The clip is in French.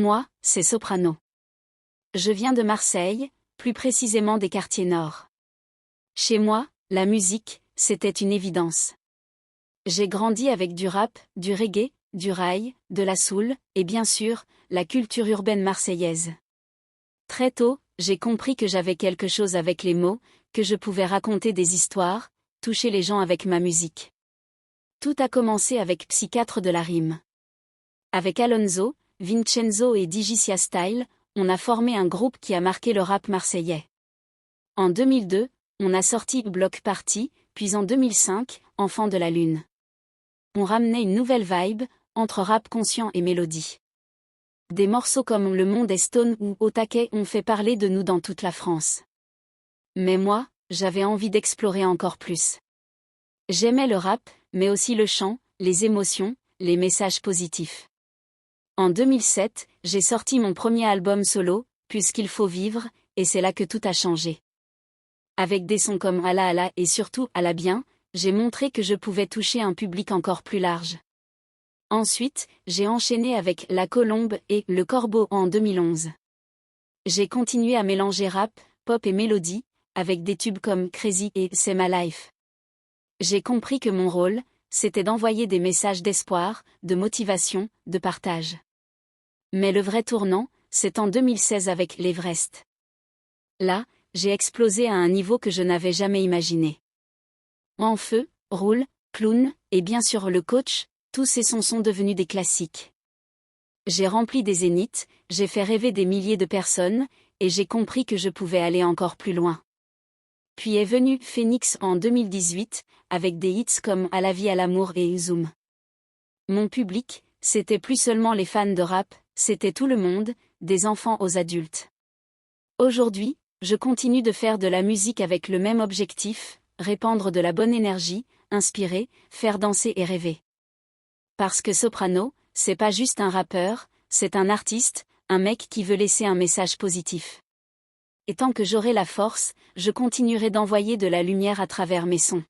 Moi, c'est Soprano. Je viens de Marseille, plus précisément des quartiers nord. Chez moi, la musique, c'était une évidence. J'ai grandi avec du rap, du reggae, du raï, de la soul, et bien sûr, la culture urbaine marseillaise. Très tôt, j'ai compris que j'avais quelque chose avec les mots, que je pouvais raconter des histoires, toucher les gens avec ma musique. Tout a commencé avec Psychiatre de la rime. Avec Alonso, Vincenzo et Digicia Style, on a formé un groupe qui a marqué le rap marseillais. En 2002, on a sorti Block Party, puis en 2005, Enfant de la Lune. On ramenait une nouvelle vibe, entre rap conscient et mélodie. Des morceaux comme Le Monde est Stone ou Au taquet ont fait parler de nous dans toute la France. Mais moi, j'avais envie d'explorer encore plus. J'aimais le rap, mais aussi le chant, les émotions, les messages positifs. En 2007, j'ai sorti mon premier album solo, Puisqu'il faut vivre, et c'est là que tout a changé. Avec des sons comme Alla Alla et surtout Alla bien, j'ai montré que je pouvais toucher un public encore plus large. Ensuite, j'ai enchaîné avec La Colombe et Le Corbeau en 2011. J'ai continué à mélanger rap, pop et mélodie, avec des tubes comme Crazy et C'est ma life. J'ai compris que mon rôle, c'était d'envoyer des messages d'espoir, de motivation, de partage. Mais le vrai tournant, c'est en 2016 avec l'Everest. Là, j'ai explosé à un niveau que je n'avais jamais imaginé. En feu, Roule, Clown, et bien sûr Le Coach, tous ces sons sont devenus des classiques. J'ai rempli des zéniths, j'ai fait rêver des milliers de personnes, et j'ai compris que je pouvais aller encore plus loin. Puis est venu Phoenix en 2018, avec des hits comme À la vie à l'amour et Zoom. Mon public, c'était plus seulement les fans de rap, c'était tout le monde, des enfants aux adultes. Aujourd'hui, je continue de faire de la musique avec le même objectif, répandre de la bonne énergie, inspirer, faire danser et rêver. Parce que Soprano, c'est pas juste un rappeur, c'est un artiste, un mec qui veut laisser un message positif. Et tant que j'aurai la force, je continuerai d'envoyer de la lumière à travers mes sons.